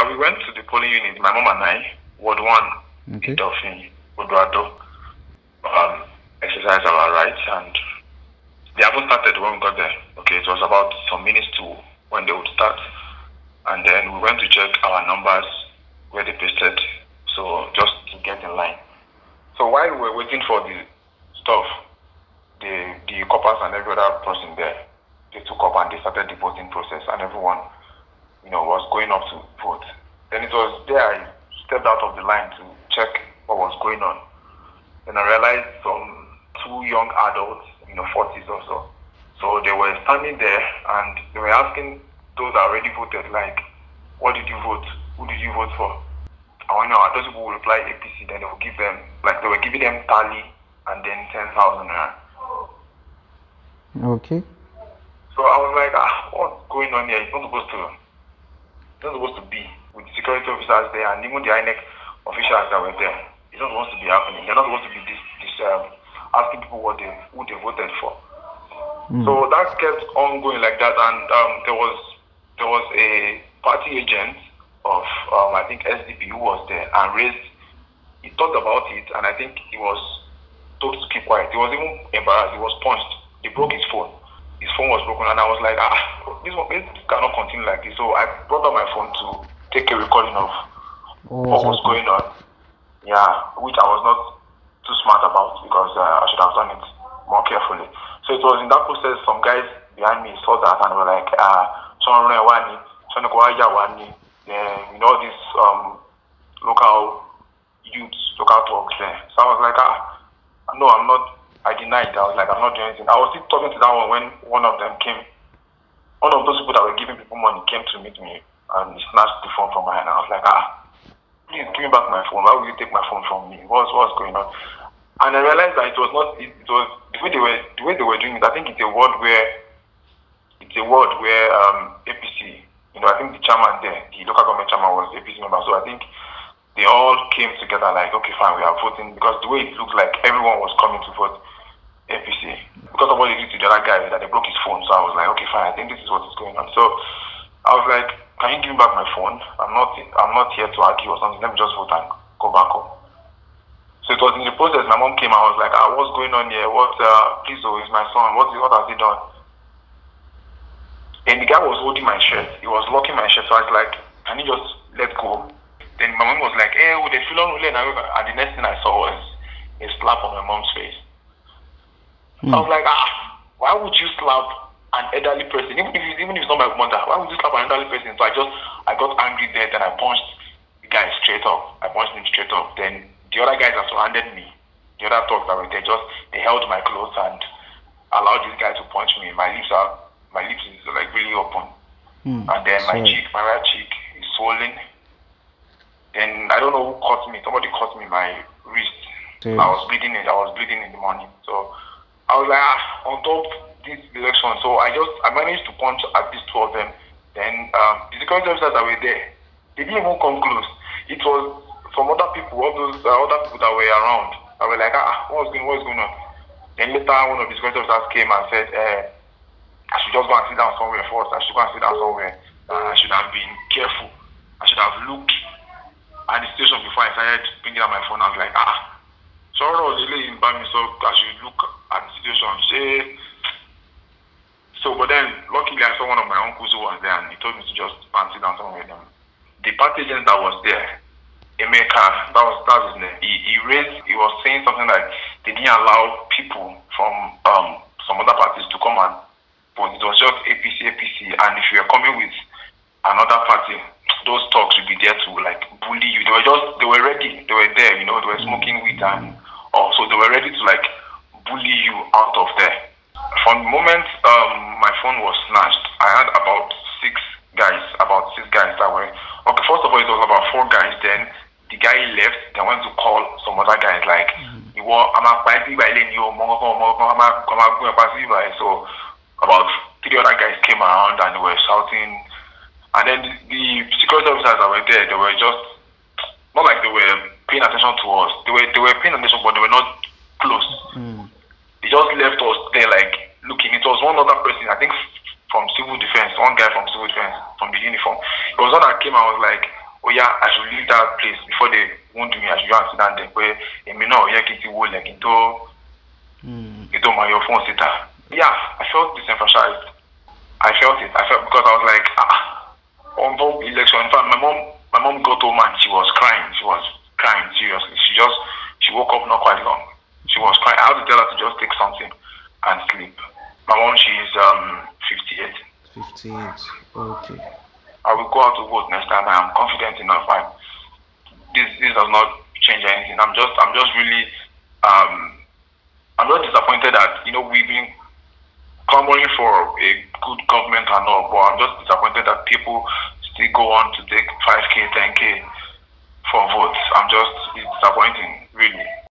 we went to the polling unit, my mom and I, Ward 1, Okay. Idofin, Odo Ado, exercise our rights, and they haven't started when we got there. Okay, it was about some minutes to when they would start, and then we went to check our numbers where they pasted, so just to get in line. So while we were waiting for the stuff, the coppers and every other person there, they took up and they started the voting process, and everyone, was going up to vote. Then it was there I stepped out of the line to check what was going on. Then I realized some two young adults, 40s or so. So they were standing there and they were asking those that already voted, like, what did you vote? Who did you vote for? And when those people will reply APC, then they will give them, like they were giving them tally and then 10,000 naira. Okay. So I was like, what's going on here? It's not supposed to be with the security officers there and even the INEC officials that were there. It's not supposed to be happening. They're not supposed to be this asking people who they voted for. So that kept on going like that, and there was a party agent of I think SDP who was there and he talked about it, and I think he was told to keep quiet. He was even embarrassed. He was punched. They broke his phone. His phone was broken, and I was like, this cannot continue like this. So I brought out my phone to take a recording of what was going on. Yeah, which I was not too smart about because I should have done it more carefully. So it was in that process, some guys behind me saw that and were like, then these local youths, local talks there. So I was like, no, I'm not. I denied. I was like, I'm not doing anything. I was still talking to that one when one of them came. One of those people that were giving people money came to meet me and he snatched the phone from my hand. I was like, please give me back my phone. Why would you take my phone from me? What's going on? And I realized that it was the way they were doing it. I think it's a word where APC, I think the chairman there, the local government chairman was APC member. So I think they all came together like, okay, fine, we are voting, because the way it looked like everyone was coming to vote APC. Because of what they did to the other guy, that they broke his phone. So I was like, okay, fine, I think this is what is going on. So I was like, can you give me back my phone? I'm not here to argue or something. Let me just vote and go back home. So it was in the process, my mom came and I was like, what's going on here? Please, it's my son. What has he done? And the guy was holding my shirt. He was locking my shirt. So I was like, can you just let go? Then my mom was like, hey, they feel on and the next thing I saw was a slap on my mom's face. I was like, why would you slap an elderly person? Even if it's not my mother, why would you slap an elderly person? So I got angry there, then I punched the guy straight up. I punched him straight up. Then the other guys that surrounded me, the other thugs that were there, they held my clothes and allowed this guy to punch me. My lips is like really open. And then my right cheek is swollen. Then I don't know who caught me. Somebody caught me my wrist. I was bleeding in the morning. So I was like, on top this election. So I managed to punch at least two of them. Then the security officers that were there, they didn't even come close. It was some other people, all those other people that were around. I were like, what's going on? Then later one of the security officers came and said, I should just go and sit down somewhere first. I should go and sit down somewhere. I should have been careful. I should have looked at the situation before I started bringing out my phone. I was like, sorry, I was really in me, so I should look at the situation. So, but then luckily I saw one of my uncles who was there and he told me to just sit down somewhere. The party agent that was there, Emeka, that's his name. He was saying something like they didn't allow people from some other parties to come and vote. It was just APC, and if you are coming with another party, those talks will be there to like bully you. They were ready. They were there, they were smoking weed and so they were ready to like bully you out of there. From the moment my phone was snatched, I had about six guys that were okay. First of all, it was about four guys. Then the guy left. They went to call some other guys like so about three other guys came around and they were shouting. And then the security officers that were there, they were just not like they were paying attention to us. They were paying attention, but they were not close. They just left us there like looking. It was one other person, I think from civil defense, one guy from civil defense, from the uniform. It was when I came, I was like, oh yeah, I should leave that place before they wound me. I should go and sit down there. Where me know Ekiti will like into my phone sitter. Yeah, I felt disenfranchised. I felt it. I felt because I was like, on the election. In fact, my mom got home and she was crying. She was crying seriously. She woke up not quite long. She was crying. I had to tell her to just take something and sleep. My mom, she's 58. 58. Okay. I will go out to vote next time. I am confident enough. This does not change anything. I'm just really I'm not disappointed that we've been clamoring for a good government and all, but I'm just disappointed that people still go on to take 5K, 10K for votes. It's disappointing, really.